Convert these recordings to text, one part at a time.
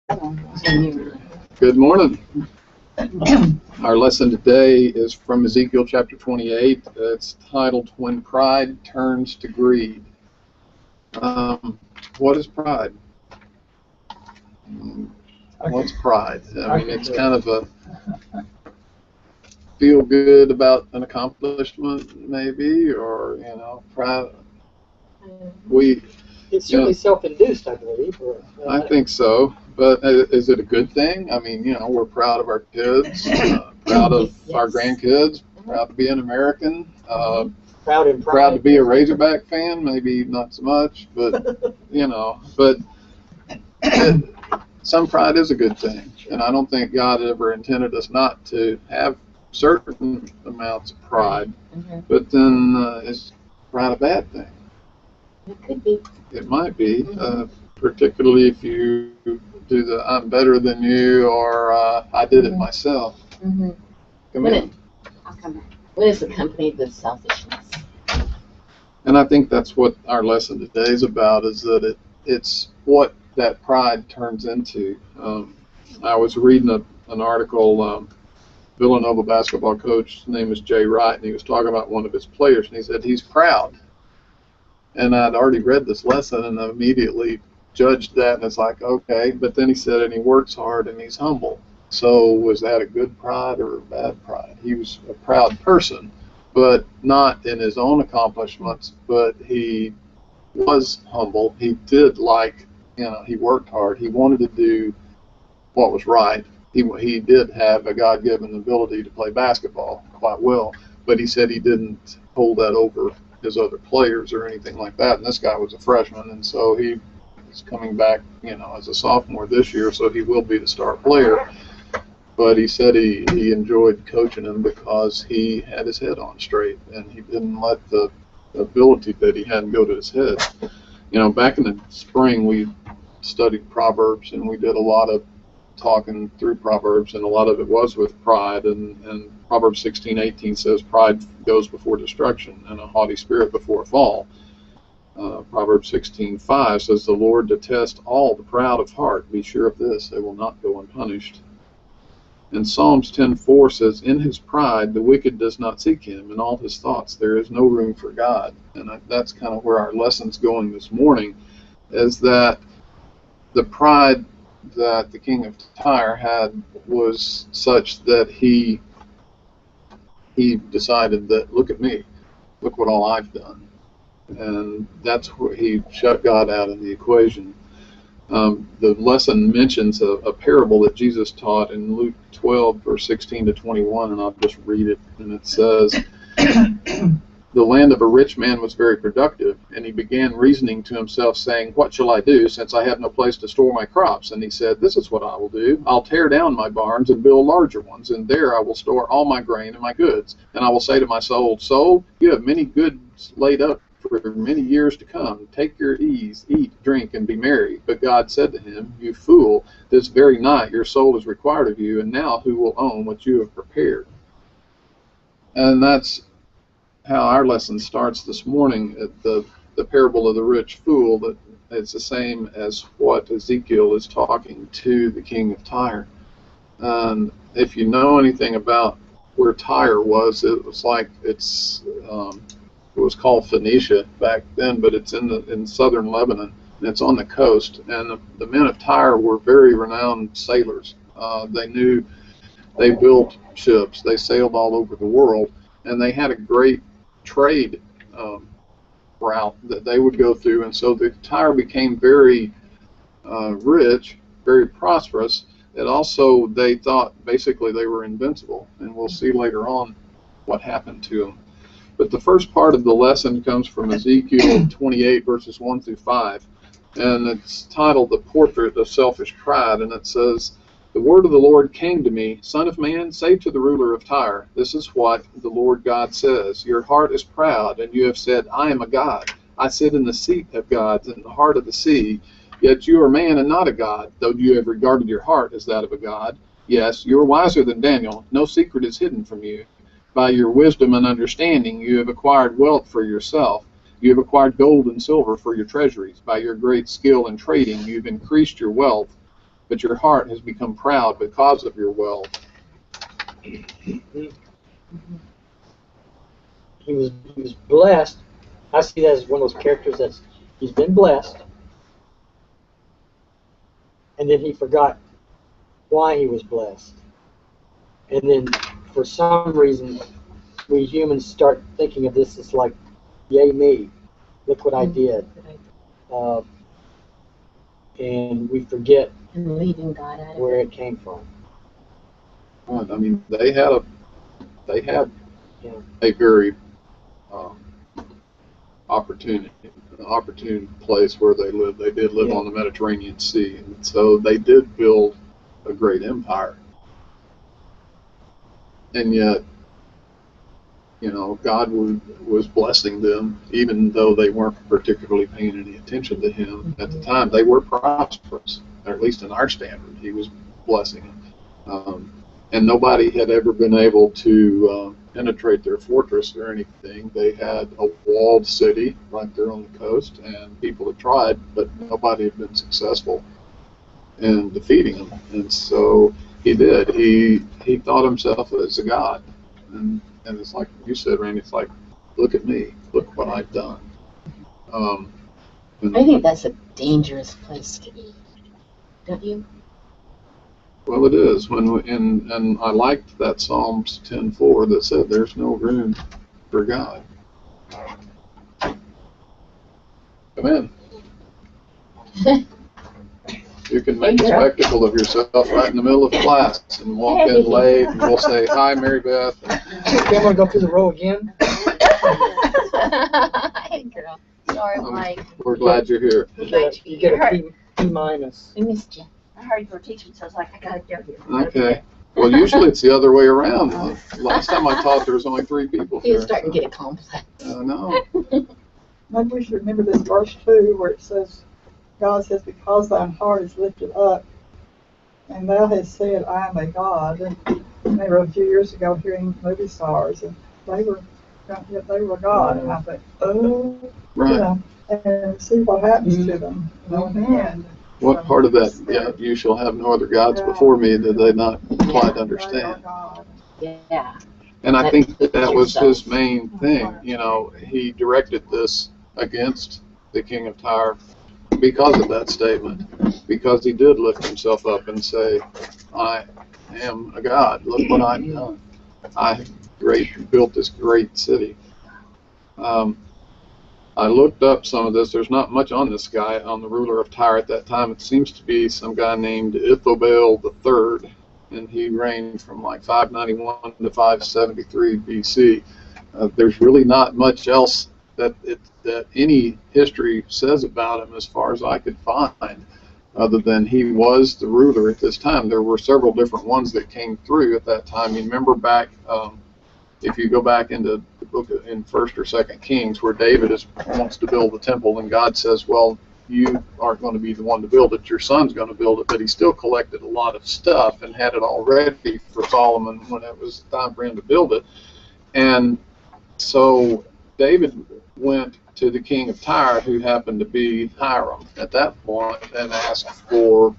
Good morning. Our lesson today is from Ezekiel chapter 28. It's titled, When Pride Turns to Greed. What is pride? What's pride? I mean, it's kind of a feel good about an accomplishment, maybe, or, pride. It's certainly self-induced, I believe. I think so. But is it a good thing? I mean, we're proud of our kids, proud of our grandkids, proud to be an American, proud to be a Razorback fan, maybe not so much, but, but some pride is a good thing. And I don't think God ever intended us not to have certain amounts of pride. But then is pride a bad thing? It could be. It might be, particularly if you do the I'm better than you or I did it myself. I'll come back. When it's accompanied with selfishness. And I think that's what our lesson today is about, is that it's what that pride turns into. I was reading an article, Villanova basketball coach, his name is Jay Wright, and he was talking about one of his players, and he said he's proud. And I'd already read this lesson, and I immediately judged that, and it's like, okay. But then he said, and he works hard, and he's humble. So was that a good pride or a bad pride? He was a proud person, but not in his own accomplishments, but he was humble. He did he worked hard. He wanted to do what was right. He did have a God-given ability to play basketball quite well, but he said he didn't hold that over his other players or anything like that. And this guy was a freshman, and so he is coming back, as a sophomore this year, so he will be the star player. But he said he enjoyed coaching him because he had his head on straight, and he didn't let the ability that he had go to his head. Back in the spring, we studied Proverbs, and we did a lot of talking through Proverbs, and a lot of it was with pride. And Proverbs 16:18 says, pride goes before destruction, and a haughty spirit before a fall. Proverbs 16:5 says, the Lord detests all the proud of heart. Be sure of this, they will not go unpunished. And Psalms 10:4 says, in his pride the wicked does not seek him. In all his thoughts there is no room for God. And that's kind of where our lesson's going this morning, is that the pride that the king of Tyre had was such that he decided that, look at me, look what all I've done. And that's where he shut God out of the equation. The lesson mentions a parable that Jesus taught in Luke 12, verse 16 to 21, and I'll just read it. And it says, the land of a rich man was very productive, and he began reasoning to himself, saying, what shall I do, since I have no place to store my crops? And he said, this is what I will do. I'll tear down my barns and build larger ones, and there I will store all my grain and my goods. And I will say to my soul, soul, you have many goods laid up for many years to come. Take your ease, eat, drink, and be merry. But God said to him, you fool, this very night your soul is required of you, and now who will own what you have prepared? And that's how our lesson starts this morning at the parable of the rich fool. That it's the same as what Ezekiel is talking to the king of Tyre. And if you know anything about where Tyre was, it was like it was called Phoenicia back then, but it's in southern Lebanon, and it's on the coast. And the men of Tyre were very renowned sailors. They built ships, they sailed all over the world, and they had a great trade route that they would go through. And so the Tyre became very rich, very prosperous. And also they thought basically they were invincible, and we'll see later on what happened to them. But the first part of the lesson comes from Ezekiel 28, verses 1 through 5, and it's titled The Portrait of Selfish Pride. And it says, the word of the Lord came to me, Son of man, say to the ruler of Tyre, this is what the Lord God says. Your heart is proud, and you have said, I am a god. I sit in the seat of gods in the heart of the sea. Yet you are man and not a god, though you have regarded your heart as that of a god. Yes, you are wiser than Daniel. No secret is hidden from you. By your wisdom and understanding you have acquired wealth for yourself. You have acquired gold and silver for your treasuries. By your great skill in trading you have increased your wealth. but your heart has become proud because of your wealth. He was blessed. I see that as one of those characters that's he's been blessed, and then he forgot why he was blessed, and then for some reason we humans start thinking of this as like, yay me, look what I did, and we forget And leaving God out of where it. it came from. Right. I mean, they had Yeah. a very opportune place where they lived. They did live Yeah. on the Mediterranean Sea, and so they did build a great empire. And yet, you know, God was blessing them, even though they weren't particularly paying any attention to Him at the time. They were prosperous, or at least in our standard, He was blessing them. And nobody had ever been able to penetrate their fortress or anything. They had a walled city right there on the coast, and people had tried, but nobody had been successful in defeating them. And so he did. He thought himself as a god, and it's like you said, Randy. It's like, look at me, look what I've done. I think that's a dangerous place to be. Don't you? Well, it is. And I liked that Psalms 10:4 that said, "There's no room for God." Come in. You can make a spectacle of yourself right in the middle of class and walk in late, and we'll say, "Hi, Mary Beth." Okay, I'm gonna go through the row again. Hey, girl. Sorry, Mike. We're glad you're here. You get a P minus. We missed you. I heard you were teaching, so I was like, I gotta go here. Okay. Well, usually it's the other way around. Last time I taught, there was only 3 people He here. was starting to get a complex. No. Maybe we should remember this verse too, where it says, God says, because thine heart is lifted up, and thou hast said, I am a God. And I remember a few years ago hearing movie stars, and they were God. And I think, oh, Right. you know, and see what happens to them, you know, in the end. What So, part of that, yeah, you shall have no other gods before me, did they not quite understand? Yeah. And I That think puts that was yourself. his main thing. You know, he directed this against the king of Tyre because of that statement, because he did lift himself up and say, I am a god, look what I've done. I built this great city. I looked up some of this. There's not much on this guy, on the ruler of Tyre at that time. It seems to be some guy named Ithobel III, and he reigned from like 591 to 573 BC. There's really not much else that any history says about him as far as I could find, other than he was the ruler at this time. There were several different ones that came through at that time. You remember back, if you go back into the book in 1st or 2nd Kings, where David wants to build the temple, and God says, well, you aren't going to be the one to build it, your son's going to build it, but he still collected a lot of stuff and had it all ready for Solomon when it was time for him to build it. And so David went to the king of Tyre, who happened to be Hiram at that point, and asked for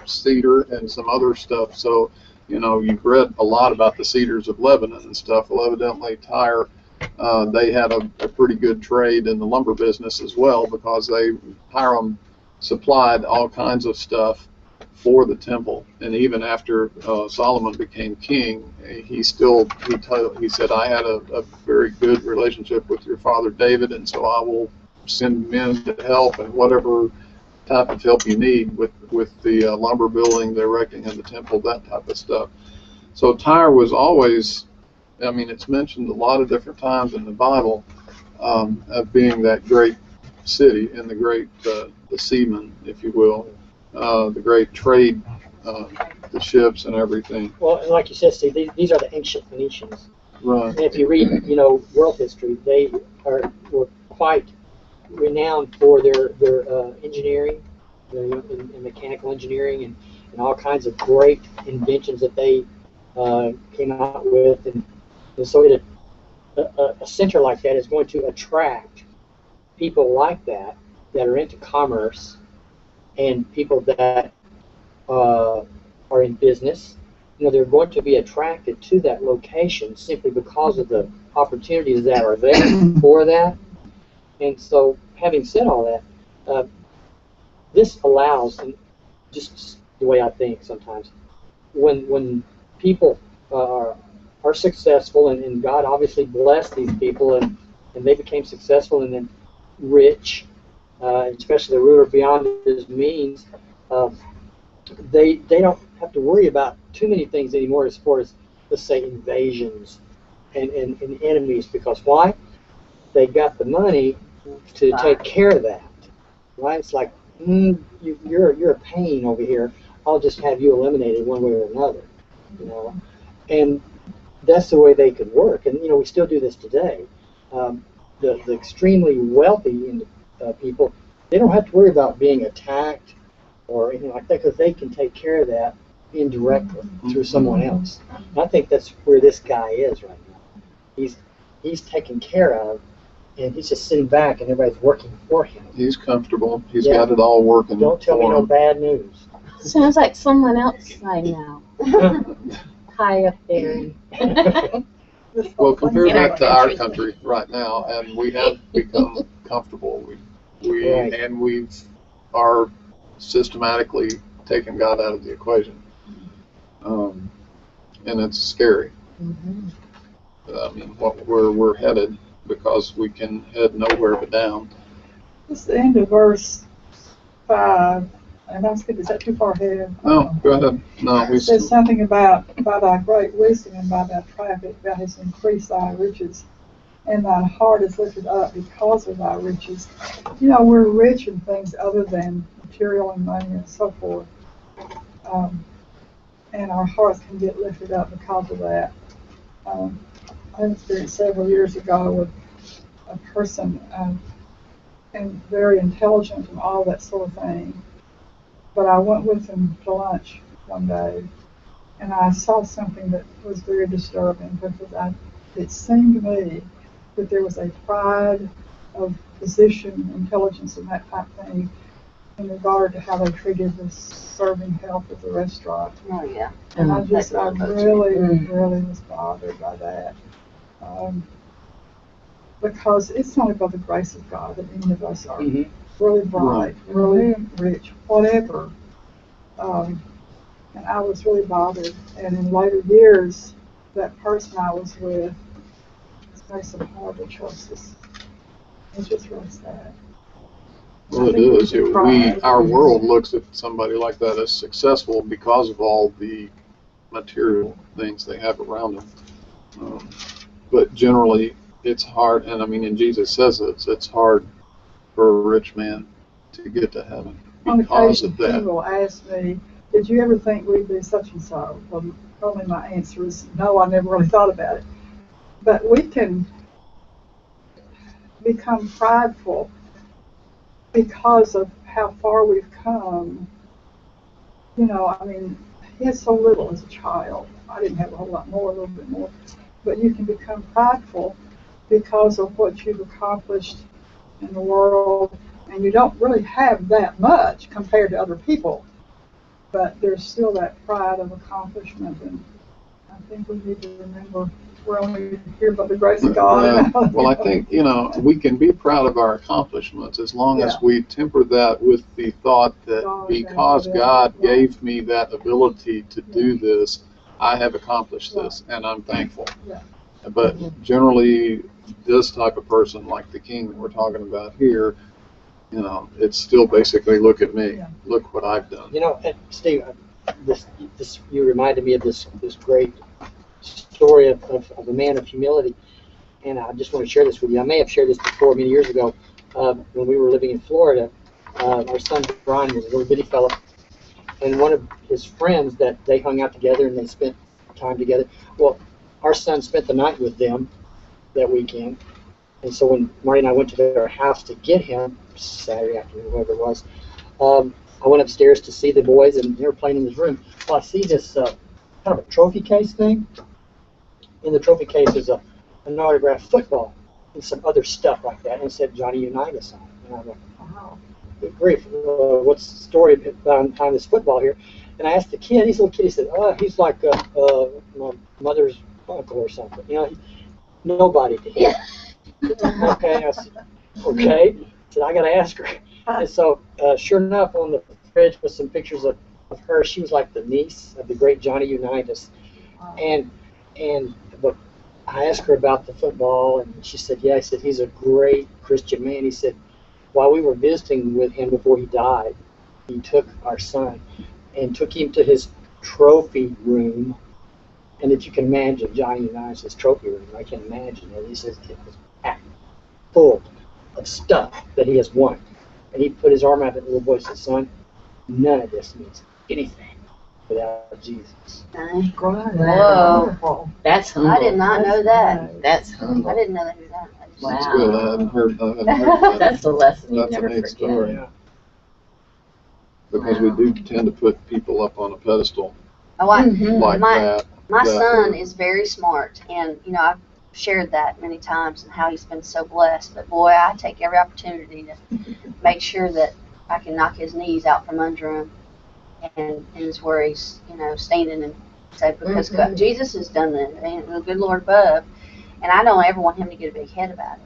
cedar and some other stuff. So, you know, you've read a lot about the cedars of Lebanon and stuff. Well, evidently Tyre, they had a pretty good trade in the lumber business as well, because Hiram supplied all kinds of stuff for the temple. And even after Solomon became king, he said, I had a very good relationship with your father David, and so I will send men to help and whatever type of help you need with the lumber building, the erecting of the temple, that type of stuff. So Tyre was always, I mean, it's mentioned a lot of different times in the Bible of being that great city and the great the seamen, if you will, the great trade, the ships and everything. Well, and like you said, Steve, these are the ancient Phoenicians. Right. And if you read, you know, world history, they were quite renowned for their engineering, and mechanical engineering, and all kinds of great inventions that they came out with. And so a center like that is going to attract people like that are into commerce, and people that are in business, they're going to be attracted to that location simply because of the opportunities that are there for that. And so, having said all that, this allows, and just the way I think sometimes, when people are successful, and God obviously blessed these people, and they became successful and then rich, especially the ruler beyond his means, they don't have to worry about too many things anymore as far as, let's say, invasions and enemies, because why? They got the money to take care of that, right? It's like, you're a pain over here. I'll just have you eliminated one way or another, and that's the way they could work. And we still do this today. The extremely wealthy people, they don't have to worry about being attacked or anything like that, because they can take care of that indirectly through someone else. And I think that's where this guy is right now. He's taken care of, and he's just sitting back, and everybody's working for him. He's comfortable. He's got it all working. Don't tell me no bad news. Sounds like someone else I know. High up there. Well, compare that to our country right now, and we have become comfortable. We are systematically taking God out of the equation, and it's scary. I mean, where we're headed, because we can head nowhere but down. It's the end of verse 5, and I was thinking, is that too far ahead? No, go ahead. No, It says something about, by thy great wisdom and by thy traffic, thou hast increased thy riches, and thine heart is lifted up because of thy riches. We're rich in things other than material and money and so forth. And our hearts can get lifted up because of that. I experienced several years ago with a person, and very intelligent and all that sort of thing. But I went with him to lunch one day, and I saw something that was very disturbing, because it seemed to me that there was a pride of position, intelligence, and that type of thing in regard to how they treated the serving help at the restaurant. Oh, yeah. And I really was bothered by that. Because it's only by the grace of God that any of us are really bright, really rich, whatever. And I was really bothered. And in later years, that person I was with made some horrible choices. It's just really sad. Well, it is. Our world looks at somebody like that as successful because of all the material things they have around them. But generally, it's hard, and I mean, and Jesus says it's hard for a rich man to get to heaven because of that. People ask me, did you ever think we'd be such and so? Well, probably my answer is no, I never really thought about it. But we can become prideful because of how far we've come. I mean, he had so little as a child. I didn't have a whole lot more, a little bit more. But you can become prideful because of what you've accomplished in the world, and you don't really have that much compared to other people. But there's still that pride of accomplishment, and I think we need to remember we're only here by the grace of God. Well, I think, we can be proud of our accomplishments as long as we temper that with the thought that because God gave me that ability to do this, I have accomplished this, and I'm thankful. But generally, this type of person, like the king that we're talking about here, it's still basically, look at me, look what I've done. Steve, you reminded me of this great story of a man of humility, and I just want to share this with you. I may have shared this before many years ago when we were living in Florida. Our son Brian was a little bitty fellow, and one of his friends that they hung out together and they spent time together. Well, our son spent the night with them that weekend, and so when Marty and I went to their house to get him Saturday afternoon, whatever it was, I went upstairs to see the boys, and they were playing in his room. Well, I see this kind of a trophy case thing. In the trophy case is an autographed football and some other stuff like that, and it said Johnny Unitas on it. And I'm like, wow, good grief, what's the story behind this football here? And I asked the kid, he's a little kid, he said, oh, he's like my mother's uncle or something. You know, nobody to him. Okay, I said, okay. I said, I got to ask her. And so, sure enough, on the fridge was some pictures of her. She was like the niece of the great Johnny Unitas. And but I asked her about the football, and she said, yeah. I said, he's a great Christian man. He said, while we were visiting with him before he died, he took our son and took him to his trophy room. And if you can imagine Johnny Unitas' trophy room, I can imagine it. He says it was packed full of stuff that he has won. And he put his arm out at the little boy and said, son, none of this means anything without Jesus. Whoa. That's humble. I did not know that. That's I humble. didn't know that he was that. That's Wow. good. I hadn't heard that. That's a lesson you That's a never neat forget. story. Yeah. Because we do tend to put people up on a pedestal Oh, I, like my that. my that son were- is very smart, and you know I've shared that many times and how he's been so blessed. But boy, I take every opportunity to make sure that I can knock his knees out from under him, and is where he's standing and say because God, Jesus has done that, and the good Lord above, and I don't ever want him to get a big head about it.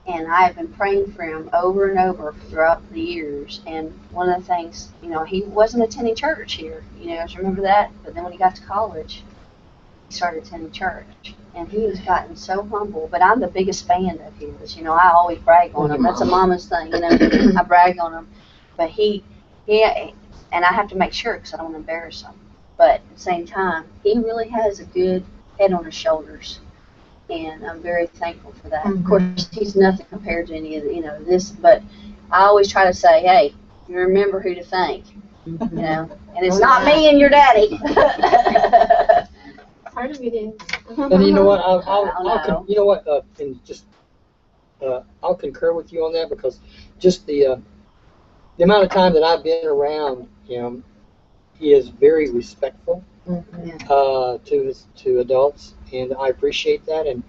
And I have been praying for him over and over throughout the years. And one of the things, he wasn't attending church here. Do you remember that? But then when he got to college, he started attending church. And he has gotten so humble. But I'm the biggest fan of his. I always brag on him. That's a mama's thing, I brag on him. But he and I have to make sure because I don't want to embarrass him. But at the same time, he really has a good head on his shoulders. And I'm very thankful for that. Of course, he's nothing compared to any of this, but I always try to say, hey, you remember who to thank, and it's not me and your daddy. Part of it is. And you know what? I'll concur with you on that because just the amount of time that I've been around him, he is very respectful to adults, and I appreciate that. And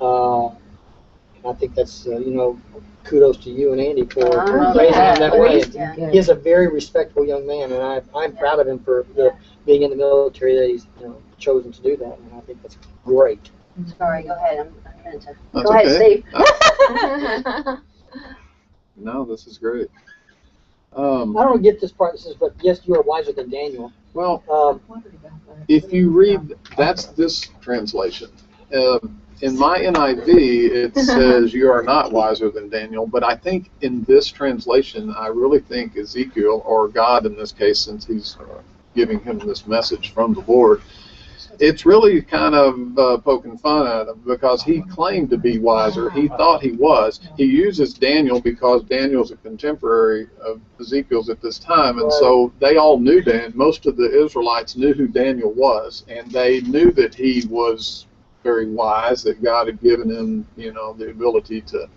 I think that's kudos to you and Andy for raising him that way. Yeah. He is a very respectful young man, and I'm proud of him for being in the military that he's chosen to do that, and I think that's great. Sorry, go ahead. I'm going to. That's Go ahead, okay. Steve. No, this is great. I don't get this part. It says, but yes, you are wiser than Daniel. Well, Wondered about that. if you read, that's this translation. In my NIV, it says you are not wiser than Daniel, but I think in this translation, I really think Ezekiel, or God in this case, since he's giving him this message from the Lord, it's really kind of poking fun at him because he claimed to be wiser. He thought he was. He uses Daniel because Daniel's a contemporary of Ezekiel's at this time, and so they all knew Dan. Most of the Israelites knew who Daniel was, and they knew that he was very wise, that God had given him, the ability to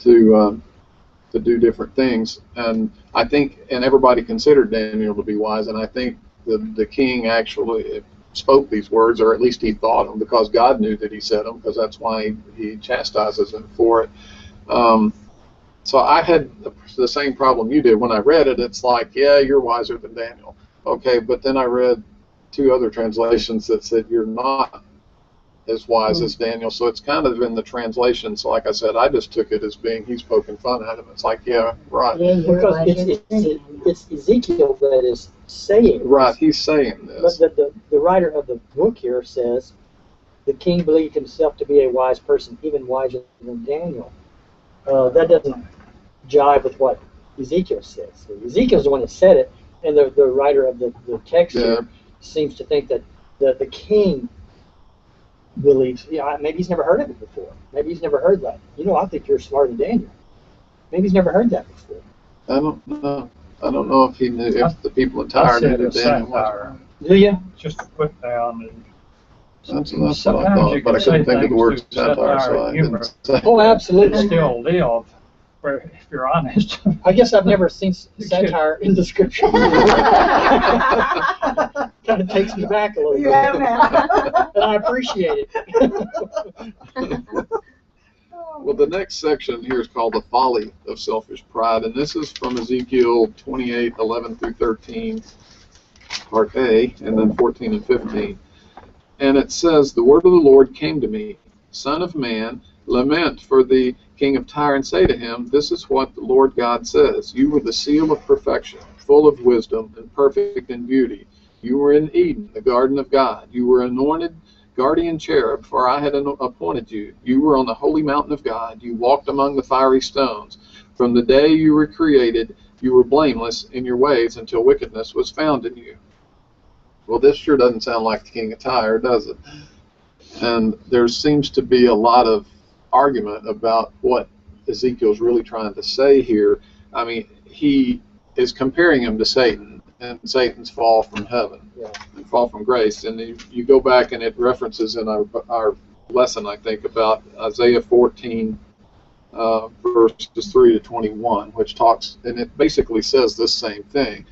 do different things. And I think, and everybody considered Daniel to be wise, and I think the king actually spoke these words, or at least he thought them, because God knew that he said them, because that's why he chastises him for it. So I had the same problem you did. When I read it, it's like, yeah, you're wiser than Daniel. Okay, but then I read two other translations that said you're not as wise as Daniel. So it's kind of in the translation. So like I said, I just took it as being he's poking fun at him. It's like, yeah, right. Yeah, you're Because wiser than it's Ezekiel that is saying Right, he's saying this. But the writer of the book here says the king believed himself to be a wise person, even wiser than Daniel. That doesn't jive with what Ezekiel says. Ezekiel's the one that said it, and the writer of the text here seems to think that the king believes. Maybe he's never heard of it before. Maybe he's never heard that. I think you're smarter than Daniel. Maybe he's never heard that before. I don't know. I don't know if he knew, if the people in Tyre knew that Daniel was. satire, Do you? just to put down and. That's what I Sometimes you thought, but I can couldn't say think of the word things through satire, so I humor. didn't say. Oh, absolutely. Still live, where if you're honest. I guess I've never seen satire in the scripture. Kind of takes me back a little You bit. have now. And I appreciate it. Well, the next section here is called the folly of selfish pride, and this is from Ezekiel 28:11 through 13. part A, and then 14 and 15. And it says, "The word of the Lord came to me, Son of man, lament for the king of Tyre, and say to him, This is what the Lord God says. You were the seal of perfection, full of wisdom, and perfect in beauty. You were in Eden, the garden of God. You were anointed guardian cherub, for I had appointed you. You were on the holy mountain of God. You walked among the fiery stones. From the day you were created, you were blameless in your ways until wickedness was found in you." Well, this sure doesn't sound like the king of Tyre, does it? And there seems to be a lot of argument about what Ezekiel's really trying to say here. I mean, he is comparing him to Satan and Satan's fall from heaven, and fall from grace. And you go back, and it references in our lesson, I think, about Isaiah 14, verses 3 to 21, which talks, and it basically says this same thing.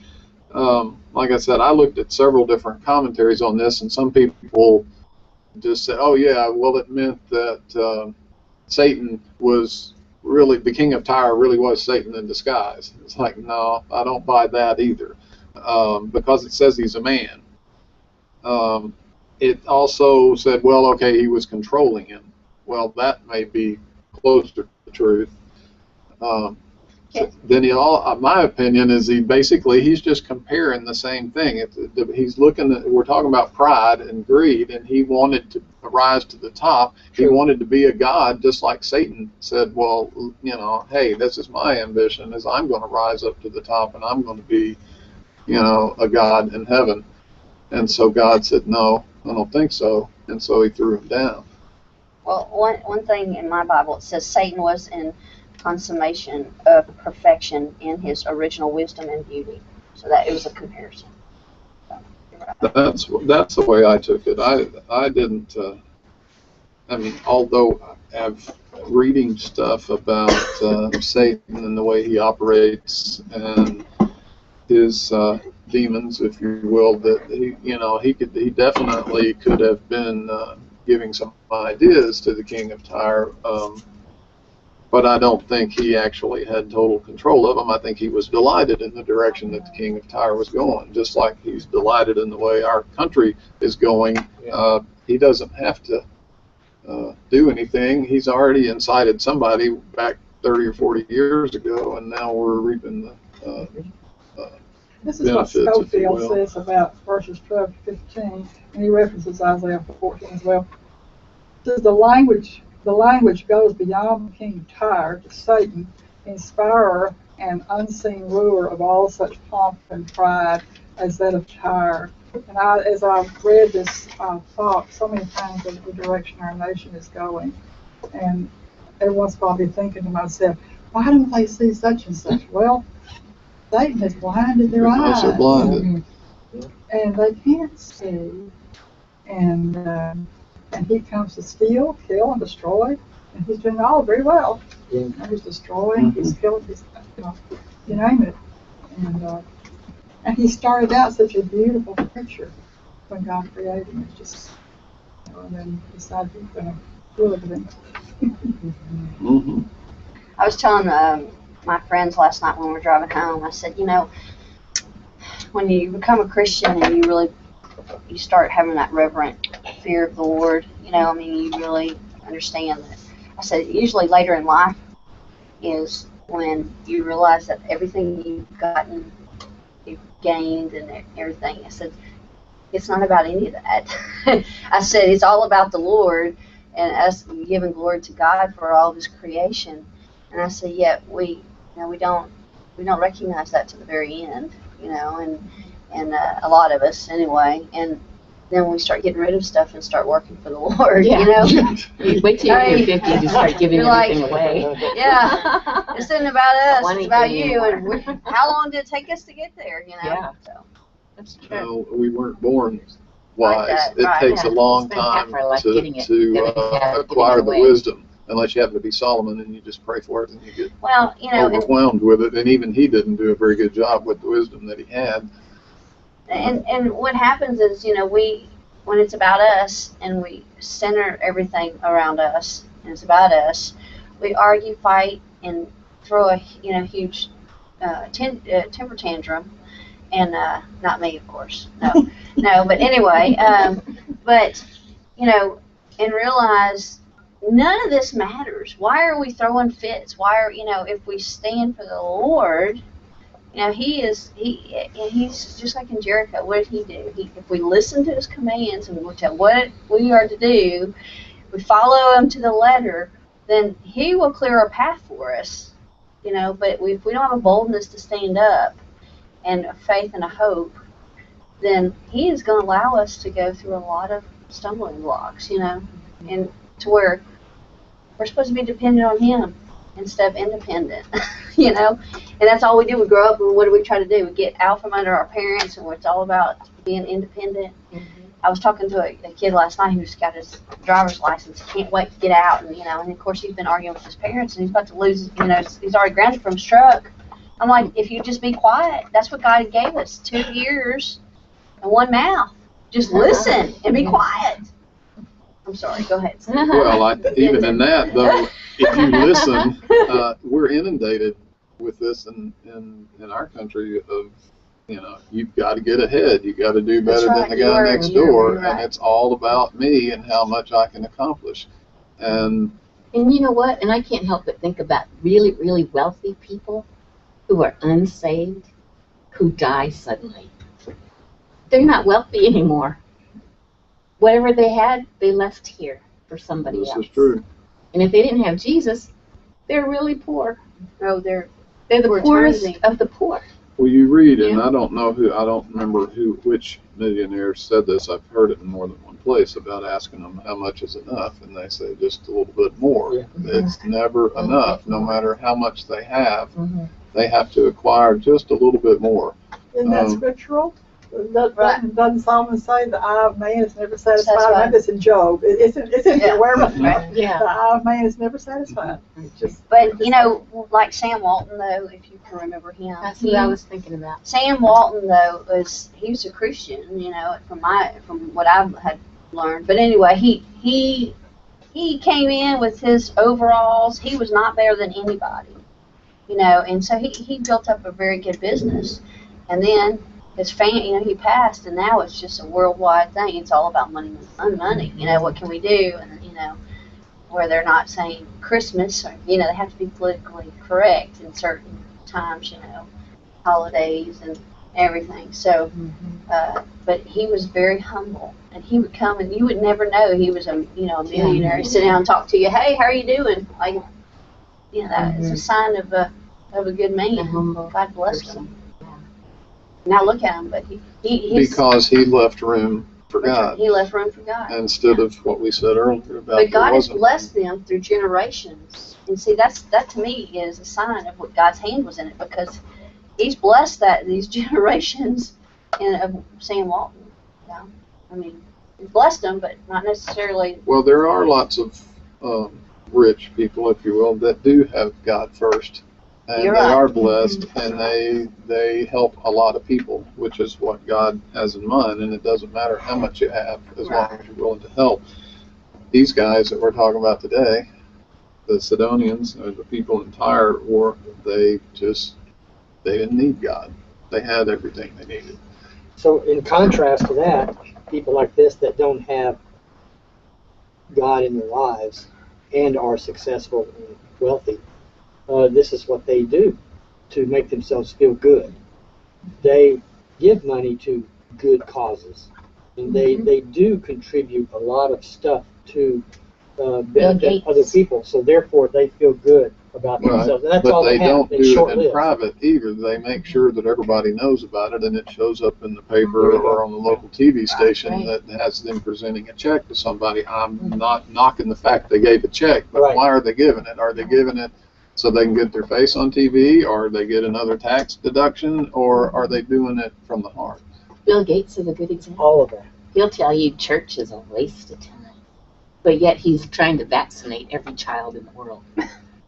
Like I said, I looked at several different commentaries on this, and some people just said, "Oh yeah, well it meant that Satan was really, the king of Tyre really was Satan in disguise." It's like, no, I don't buy that either, because it says he's a man. It also said, well, okay, he was controlling him. Well, that may be close to the truth. Then my opinion is he's just comparing the same thing. He's looking at, we're talking about pride and greed, and he wanted to rise to the top. He wanted to be a god, just like Satan said, well, hey, this is my ambition, is I'm going to rise up to the top, and I'm going to be, a god in heaven. And so God said, no, I don't think so. And so he threw him down. Well, one thing in my Bible, it says Satan was in consummation of perfection in his original wisdom and beauty. So that it was a comparison. So, that's the way I took it. I didn't. Although I'm reading stuff about Satan and the way he operates and his demons, if you will, that he definitely could have been giving some ideas to the king of Tyre. But I don't think he actually had total control of them. I think he was delighted in the direction that the king of Tyre was going, just like he's delighted in the way our country is going. He doesn't have to do anything. He's already incited somebody back 30 or 40 years ago, and now we're reaping the this is what Schofield says about verses 12 to 15, and he references Isaiah 14 as well. It says, the language goes beyond the king of Tyre to Satan, inspirer and unseen ruler of all such pomp and pride as that of Tyre. And as I've read this, thought so many times of the direction our nation is going, and every once in a while I'll be thinking to myself, why don't they see such and such? Well, Satan has blinded their eyes. They're blinded. And they can't see. And he comes to steal, kill, and destroy, and he's doing all very well. Yeah. He's destroying, he's killing, you name it. And he started out such a beautiful creature when God created him. It's just, and then decided he was going to ruin him. I was telling my friends last night when we were driving home, I said, when you become a Christian and you start having that reverent fear of the Lord, you really understand that. I said, usually later in life is when you realize that everything you've gained and everything. I said, it's not about any of that. I said, it's all about the Lord and us giving glory to God for all of His creation. And I said, yet we don't recognize that to the very end, and a lot of us anyway. And then we start getting rid of stuff and start working for the Lord, Wait till you're 50 to start giving everything away. Yeah, this isn't about us, it's about you. And how long did it take us to get there, Yeah. So. That's true. We weren't born wise. Like that, it right. takes a long time to acquire the wisdom, unless you happen to be Solomon and you just pray for it and you get overwhelmed with it. And even he didn't do a very good job with the wisdom that he had. And what happens is, when it's about us and we center everything around us and it's about us, we argue, fight, and throw a huge temper tantrum, And not me, of course. No, no. But anyway, but you know, and realize none of this matters. Why are we throwing fits? Why are if we stand for the Lord, he's just like in Jericho. What did he do? If we listen to his commands and we tell what we are to do, we follow him to the letter, then he will clear a path for us. But if we don't have a boldness to stand up and a faith and a hope, then he is going to allow us to go through a lot of stumbling blocks, and to where we're supposed to be dependent on him instead of independent, and that's all we do. We grow up, and what do we try to do? We get out from under our parents, and it's all about being independent. I was talking to a kid last night who's got his driver's license. He can't wait to get out, and of course he's been arguing with his parents, and he's about to lose. He's already grounded from his truck. I'm like, if you just be quiet, that's what God gave us, 2 ears and 1 mouth. Just listen and be quiet. I'm sorry, go ahead. Well, even in that, though, if you listen, we're inundated with this in our country of, you've got to get ahead. You've got to do better than the guy next door. Right. And it's all about me and how much I can accomplish. And you know what? And I can't help but think about really, really wealthy people who are unsaved, who die suddenly. They're not wealthy anymore. Whatever they had, they left here for somebody else. this is true. And if they didn't have Jesus, they're really poor. Oh, they're the poorest of the poor. Well, you read, and I don't remember which millionaire said this. I've heard it in more than one place about asking them how much is enough, and they say just a little bit more. Yeah. It's never enough, no matter how much they have. They have to acquire just a little bit more. Isn't that scriptural? Doesn't Solomon say the eye of man is never satisfied? I know this in Job. It's in here wherever. Yeah. The eye of man is never satisfied. But like Sam Walton, though, if you can remember him, That's what I was thinking about. Sam Walton, though, he was a Christian, from what I've had learned. But anyway, he came in with his overalls. He was not better than anybody, and so he built up a very good business, and then his family, he passed, and now it's just a worldwide thing. It's all about money. What can we do? And where they're not saying Christmas, or they have to be politically correct in certain times, holidays and everything. So, but he was very humble, and he would come, and you would never know he was a millionaire. He'd sit down and talk to you. Hey, how are you doing? Like, that is a sign of a good man. God bless him. Now look at him, but because he left room for God. He left room for God. Instead of what we said earlier about. But God has blessed them through generations, and see that to me is a sign of what God's hand was in it, because He's blessed these generations of Sam Walton. He blessed them, but not necessarily. Well, there are lots of rich people, if you will, that do have God first. And You're they right. are blessed, and they help a lot of people, which is what God has in mind. And it doesn't matter how much you have, as long as you're willing to help. These guys that we're talking about today, the Sidonians, or the people in Tyre, they didn't need God. They had everything they needed. So in contrast to that, people like this that don't have God in their lives and are successful and wealthy, this is what they do to make themselves feel good. They give money to good causes, and they do contribute a lot of stuff to benefit other people. So therefore, they feel good about themselves. And that's but all they have. don't do it in private either. They make sure that everybody knows about it, and it shows up in the paper or on the local TV station that has them presenting a check to somebody. I'm not knocking the fact they gave a check, but why are they giving it? Are they giving it so they can get their face on TV, or they get another tax deduction, or are they doing it from the heart? Bill Gates is a good example. All of that. He'll tell you church is a waste of time, but yet he's trying to vaccinate every child in the world.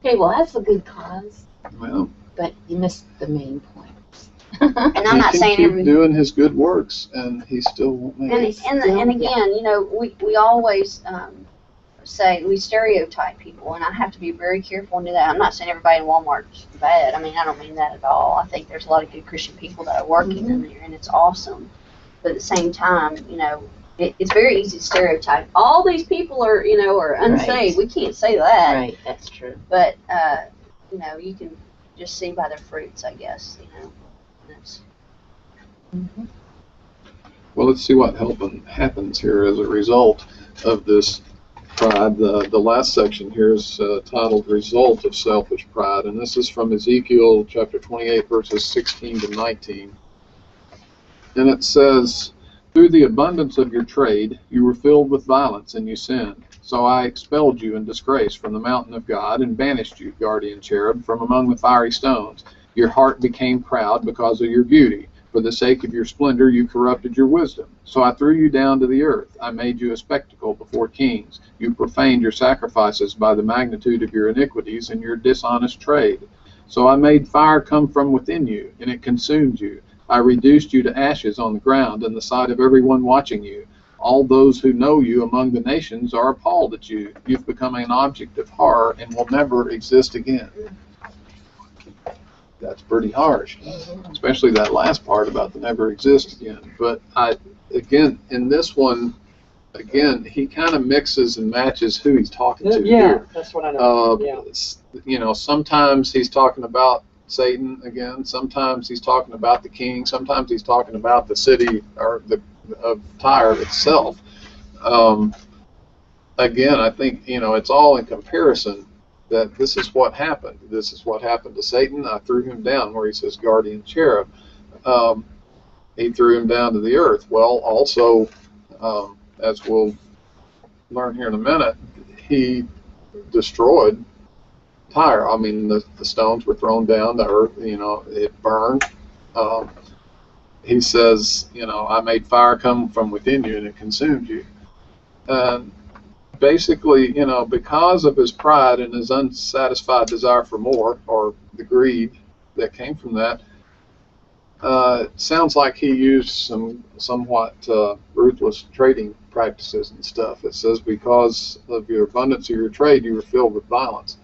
Okay, well, that's a good cause, but you missed the main point. And I'm not saying keep doing his good works, and he still won't make it. And again, we always say we stereotype people, and I have to be very careful and do that. I'm not saying everybody in Walmart's bad. I mean, I don't mean that at all. I think there's a lot of good Christian people that are working in there, and it's awesome. But at the same time, you know, it's very easy to stereotype. All these people are, you know, are unsaved. Right. We can't say that. Right, that's true. But, you know, you can just see by their fruits, I guess, you know. That's, Well, let's see what happens here as a result of this pride. The last section here is titled Result of Selfish Pride, and this is from Ezekiel chapter 28, verses 16 to 19. And it says, "Through the abundance of your trade, you were filled with violence and you sinned. So I expelled you in disgrace from the mountain of God and banished you, guardian cherub, from among the fiery stones. Your heart became proud because of your beauty. For the sake of your splendor, you corrupted your wisdom. So I threw you down to the earth. I made you a spectacle before kings. You profaned your sacrifices by the magnitude of your iniquities and your dishonest trade. So I made fire come from within you, and it consumed you. I reduced you to ashes on the ground in the sight of everyone watching you. All those who know you among the nations are appalled at you. You've become an object of horror and will never exist again." That's pretty harsh, especially that last part about the never exist again. But again, in this one, again, he kind of mixes and matches who he's talking to Yeah, here. that's what I know. Yeah. You know, sometimes he's talking about Satan again. Sometimes he's talking about the king. Sometimes he's talking about the city or of Tyre itself. Again, I think, you know, it's all in comparison. That this is what happened. This is what happened to Satan. I threw him down, where he says guardian cherub. He threw him down to the earth. Well, also, as we'll learn here in a minute, he destroyed Tyre. I mean, the stones were thrown down, the earth, you know, it burned. He says, you know, I made fire come from within you and it consumed you. Basically, you know, because of his pride and his unsatisfied desire for more, or the greed that came from that, it sounds like he used some somewhat ruthless trading practices and stuff. It says, because of your abundance of your trade, you were filled with violence.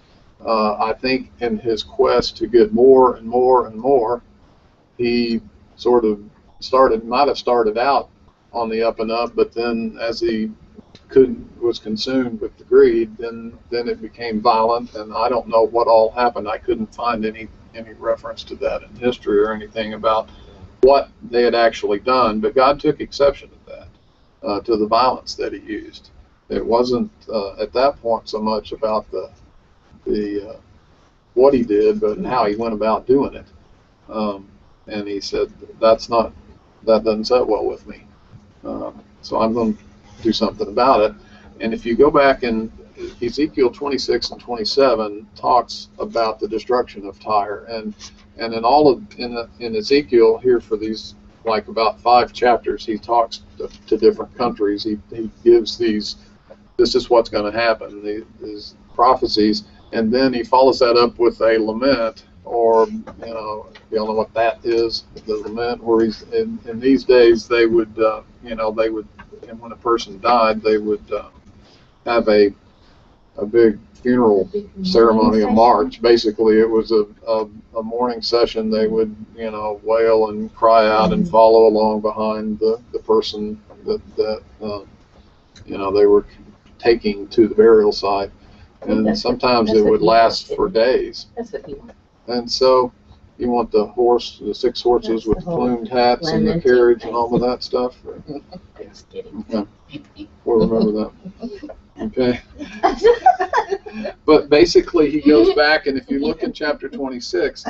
I think in his quest to get more and more and more, he sort of might have started out on the up and up, but then as he was consumed with the greed, then it became violent, and I don't know what all happened. I couldn't find any reference to that in history or anything about what they had actually done, but God took exception to that, to the violence that he used. It wasn't at that point so much about the what he did, but how he went about doing it. And he said, that doesn't sit well with me. So I'm going to do something about it. And if you go back in Ezekiel 26 and 27 talks about the destruction of Tyre, and in Ezekiel here for these like about 5 chapters, he talks to different countries. He gives this is what's going to happen, these prophecies, and then he follows that up with a lament, or you know what that is, the lament, where he's in these days they would and when a person died, they would have a big funeral ceremony, a march. Basically, it was a mourning session. They would, wail and cry out and follow along behind the person that they were taking to the burial site. And sometimes it would last for days. That's what you want. And so you want the 6 horses with the plumed hats and the carriage and all of that stuff? Just kidding. Okay. We'll remember that. Okay. But basically he goes back, and if you look in chapter 26,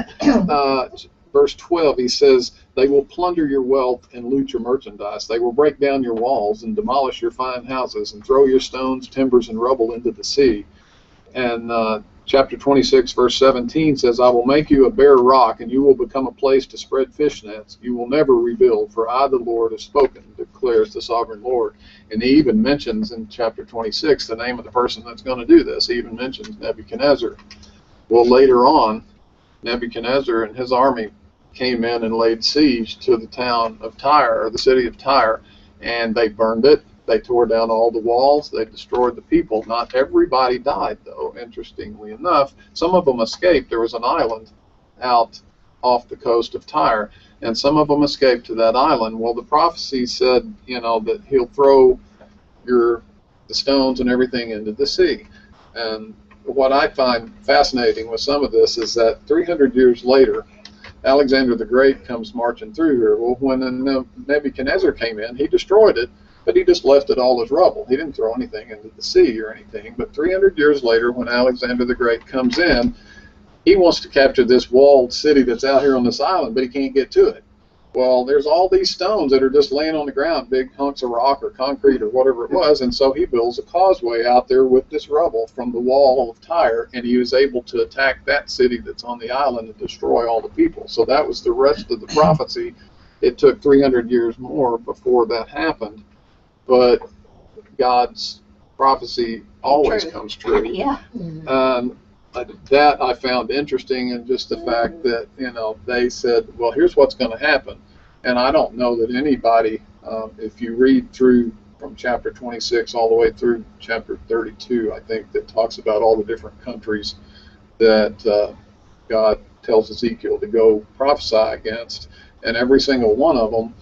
verse 12, he says, they will plunder your wealth and loot your merchandise. They will break down your walls and demolish your fine houses and throw your stones, timbers, and rubble into the sea. And chapter 26, verse 17 says, I will make you a bare rock, and you will become a place to spread fish nets. You will never rebuild, for I, the Lord, have spoken, declares the sovereign Lord. And he even mentions in chapter 26 the name of the person that's going to do this. He even mentions Nebuchadnezzar. Well, later on, Nebuchadnezzar and his army came in and laid siege to the town of Tyre, or the city of Tyre, and they burned it, They tore down all the walls. They destroyed the people. Not everybody died, though, interestingly enough. Some of them escaped. There was an island out off the coast of Tyre, and some of them escaped to that island. Well, the prophecy said, that he'll throw the stones and everything into the sea. And what I find fascinating with some of this is that 300 years later, Alexander the Great comes marching through here. Well, when Nebuchadnezzar came in, he destroyed it, but he just left it all as rubble. He didn't throw anything into the sea or anything. But 300 years later, when Alexander the Great comes in, he wants to capture this walled city that's out here on this island, but he can't get to it. Well, there's all these stones that are just laying on the ground, big hunks of rock or concrete or whatever it was, and so he builds a causeway out there with this rubble from the wall of Tyre, and he was able to attack that city that's on the island and destroy all the people. So that was the rest of the prophecy. It took 300 years more before that happened, but God's prophecy always comes true. Yeah. That I found interesting, and just the fact that they said, well, here's what's going to happen. And I don't know that anybody, if you read through from chapter 26 all the way through chapter 32, I think, that talks about all the different countries that God tells Ezekiel to go prophesy against, and every single one of them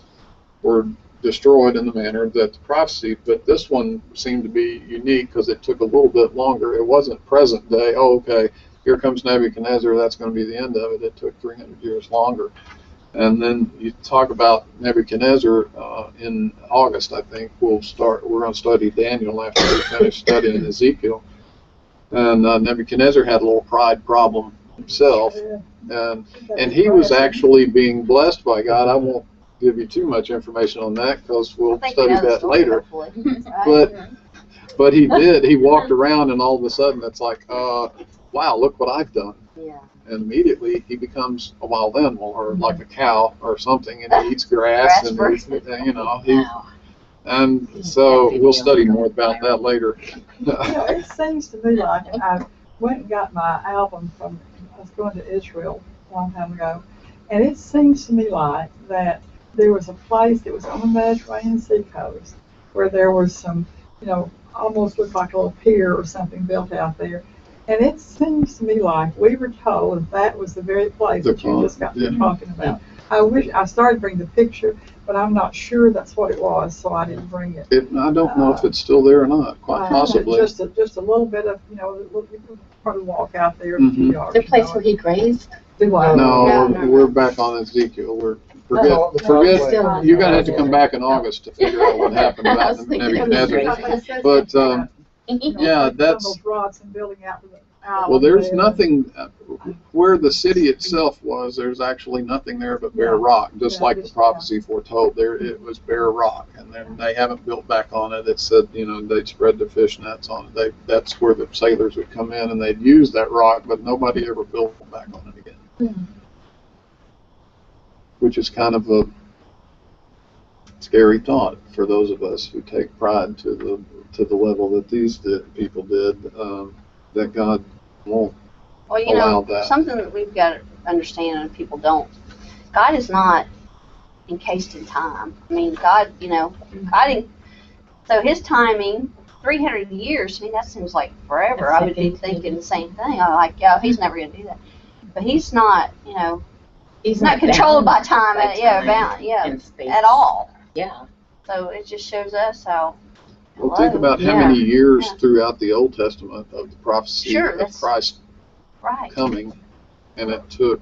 were destroyed in the manner that the prophecy, but this one seemed to be unique because it took a little bit longer. It wasn't present day, oh, okay, here comes Nebuchadnezzar, that's going to be the end of it. It took 300 years longer. And then you talk about Nebuchadnezzar in August, I think. We're going to study Daniel after we finish studying Ezekiel. And Nebuchadnezzar had a little pride problem himself, and he was actually being blessed by God. I won't give you too much information on that because we'll study that later. But he did. He walked around, and all of a sudden it's like, wow, look what I've done. Yeah. And immediately he becomes a wild animal, or like a cow or something, and he eats grass, and and so we'll study more about that later. It seems to me like I went and got my album I was going to Israel a long time ago, and it seems to me like that there was a place that was on the Mediterranean Sea coast where there was some, almost looked like a little pier or something built out there. And it seems to me like we were told that was the very place that you just got through talking about. I wish I started bringing the picture, but I'm not sure that's what it was, so I didn't bring it. I don't know if it's still there or not. Quite possibly. Just a little bit of, probably walk out there. A few yards, The place where he grazed? No, we're back on Ezekiel. Forget. You're going to have to come back in August to figure out what happened about Nebuchadnezzar. But yeah, that's. Those rocks and building out well, there's nothing where the city itself was. There's actually nothing there but bare rock, just like the prophecy foretold. There, it was bare rock, and then they haven't built back on it. It said, they'd spread the fish nets on it. That's where the sailors would come in and they'd use that rock, but nobody ever built back on it again. Mm-hmm. Which is kind of a scary thought for those of us who take pride to the level that these people did. That God won't allow that. Something that we've got to understand and people don't. God is not encased in time. I mean, God, so his timing, 300 years, that seems like forever. I would be thinking the same thing. I'm like, he's never going to do that. But he's not, he's not controlled by time, at all. Yeah. So it just shows us how. Well, think about how many years throughout the Old Testament of the prophecy of Christ coming, and it took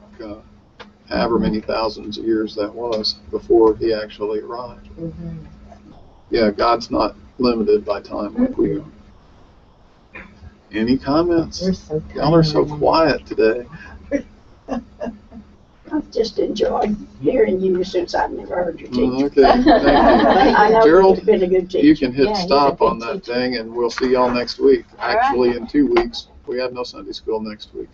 however many thousands of years that was before he actually arrived. Mm-hmm. Yeah, God's not limited by time like we are. Any comments? Y'all are so quiet today. I've just enjoyed hearing you since I've never heard you teach. Okay, thank you. I know Gerald, you've been a good teacher. you can hit stop on that thing, and we'll see y'all next week. Actually, in 2 weeks. We have no Sunday school next week.